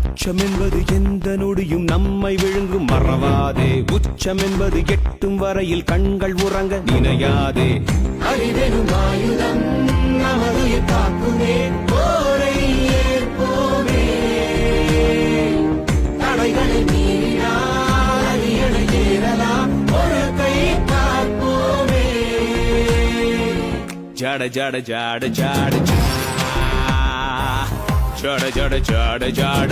அச்சம் என்பது எந்த நொடியும் நம்மை விழுங்கும் மறவாதே. உச்சம் என்பது எட்டும் வரையில் கண்கள் உறங்க நினையாதே. அறிவெனும் ஆயுதம் நமது காக்குமே, போரை ஏற்போமே. தடைகளை மீறினால் அரியணை ஏறலாம், ஒரு கை பார்ப்போமே. ஜட ஜட ஜட ஜட ஜட ஜட ஜட ஜட ஜட